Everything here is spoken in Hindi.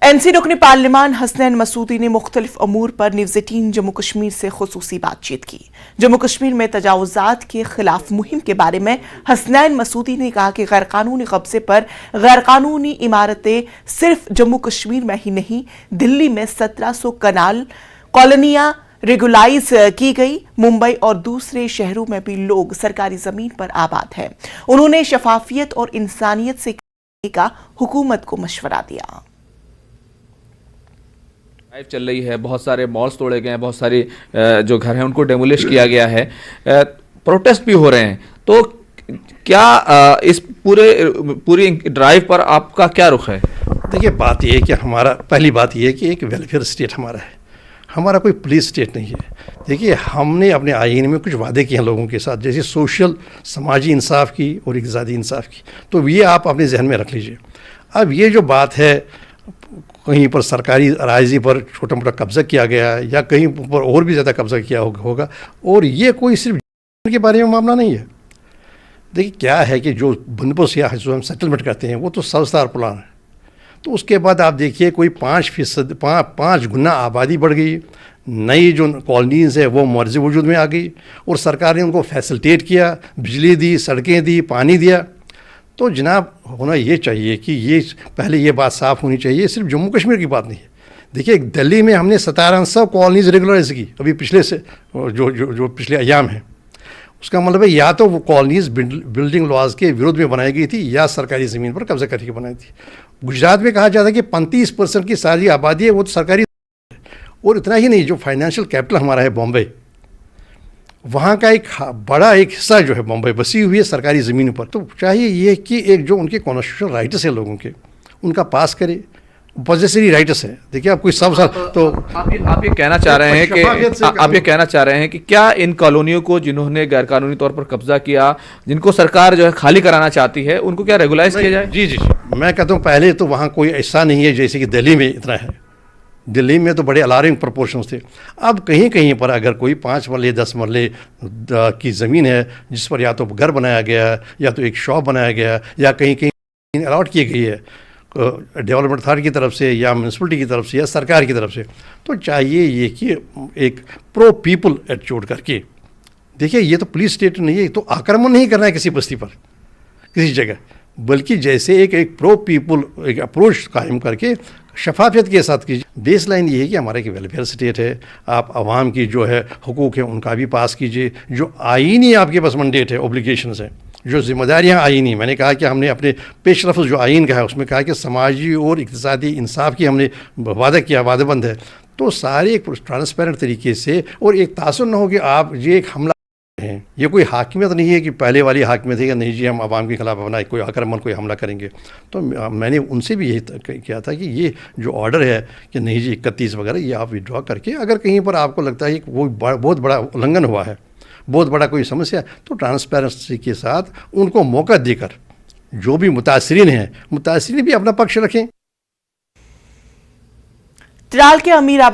एनसी रुकन पार्लिमान हसनैन मसूदी ने मुख्तलिफ अमूर पर न्यूज़ 18 जम्मू कश्मीर से खुसूसी बातचीत की। जम्मू कश्मीर में तजावुज़ात के खिलाफ मुहिम के बारे में हसनैन मसूदी ने कहा कि गैरकानूनी कब्जे पर गैरकानूनी इमारतें सिर्फ जम्मू कश्मीर में ही नहीं, दिल्ली में 1700 कनाल कॉलोनियां रेगुलाइज की गई। मुंबई और दूसरे शहरों में भी लोग सरकारी जमीन पर आबाद हैं। उन्होंने शफाफियत और इंसानियत से का हुकूमत को मशवरा दिया। ड्राइव चल रही है, बहुत सारे मॉल्स तोड़े गए हैं, बहुत सारी जो घर हैं उनको डेमोलिश किया गया है, प्रोटेस्ट भी हो रहे हैं। तो क्या इस पूरी ड्राइव पर आपका क्या रुख है? देखिए, बात यह है कि पहली बात यह है कि एक वेलफेयर स्टेट हमारा है, हमारा कोई पुलिस स्टेट नहीं है। देखिए, हमने अपने आईन में कुछ वादे किए हैं लोगों के साथ, जैसे सोशल समाजी इंसाफ की और इक़्तिसादी इंसाफ की, तो ये आप अपने जहन में रख लीजिए। अब ये जो बात है, कहीं पर सरकारी अराज़ी पर छोटा मोटा कब्ज़ा किया गया है या कहीं पर और भी ज़्यादा कब्ज़ा किया होगा, और ये कोई सिर्फ के बारे में मामला नहीं है। देखिए, क्या है कि जो बंदोबस्त या जो हम सेटलमेंट करते हैं वो तो 100 साल प्लान है, तो उसके बाद आप देखिए कोई 5 गुना आबादी बढ़ गई, नई जो कॉलोनीज़ है वो मर्जी वजूद में आ गई और सरकार ने उनको फैसिलिटेट किया, बिजली दी, सड़कें दी, पानी दिया। तो जनाब, होना ये चाहिए कि ये पहले ये बात साफ़ होनी चाहिए, सिर्फ जम्मू कश्मीर की बात नहीं है। देखिए, दिल्ली में हमने 1700 कॉलोनीज़ रेगुलराइज की अभी पिछले से जो पिछले अयाम हैं। उसका मतलब है या तो वो कॉलोनीज़ बिल्डिंग लॉज के विरोध में बनाई गई थी या सरकारी ज़मीन पर कब्जा करके बनाई थी। गुजरात में कहा जाता है कि 35% की सारी आबादी है वो तो सरकारी, और इतना ही नहीं, जो फाइनेंशियल कैपिटल हमारा है बॉम्बे, वहाँ का एक बड़ा हिस्सा जो है बॉम्बे बसी हुई है सरकारी ज़मीन पर। तो चाहिए ये कि एक जो उनके कॉन्स्टिट्यूशनल राइट्स है लोगों के, उनका पास करे, पॉजिटिव राइट्स है। देखिए, आप कोई सब तो आप ये कहना चाह रहे हैं कि आप ये कहना चाह रहे हैं कि क्या इन कॉलोनियों को जिन्होंने गैरकानूनी तौर पर कब्जा किया, जिनको सरकार जो है खाली कराना चाहती है, उनको क्या रेगुलाइज किया जाए? जी, मैं कहता हूँ पहले तो वहाँ कोई ऐसा नहीं है जैसे कि दिल्ली में इतना है। दिल्ली में तो बड़े अलार्मिंग प्रोपोर्शंस थे। अब कहीं कहीं पर अगर कोई 5 मरले 10 मरले की ज़मीन है जिस पर या तो घर बनाया गया है या तो एक शॉप बनाया गया है या कहीं कहीं अलॉट की गई है डेवलपमेंट अथॉरिटी की तरफ से या म्यूनसिपलिटी की तरफ से या सरकार की तरफ से, तो चाहिए ये कि एक प्रो पीपल एटीट्यूड करके, देखिए ये तो पुलिस स्टेट नहीं है, तो आक्रमण नहीं करना है किसी बस्ती पर किसी जगह, बल्कि जैसे एक प्रो पीपल एक अप्रोच कायम करके शफाफियत के साथ कीजिए। बेस लाइन ये है कि हमारा एक वेलफेयर स्टेट है, आप आवाम की जो है हुकूक है उनका भी पास कीजिए, जो आईनी आपके पास मंडेट है, ऑब्लिगेशंस है, जो जिम्मेदारियाँ आईनी, मैंने कहा कि हमने अपने पेशरफ जो आइन का है उसमें कहा कि समाजी और इक़्तिसादी इंसाफ की हमने वादा किया, वादेबंद है। तो सारे एक ट्रांसपेरेंट तरीके से, और एक तासुर न हो कि आप ये एक हमला हैं, ये कोई हाकिमियत नहीं है कि पहले वाली हाकिमियत है कि नहीं जी हम आवाम के खिलाफ अपना कोई आक्रमण कोई हमला करेंगे। तो मैंने उनसे भी यही किया था कि ये जो ऑर्डर है कि नहीं जी 31 वगैरह, ये आप विड्रॉ करके, अगर कहीं पर आपको लगता है कि वो बहुत बड़ा उल्लंघन हुआ है, बहुत बड़ा कोई समस्या है, तो ट्रांसपेरेंसी के साथ उनको मौका देकर जो भी मुतासिरीन हैं, मुतासिरीन भी अपना पक्ष रखें। त्राल के अमीराबाद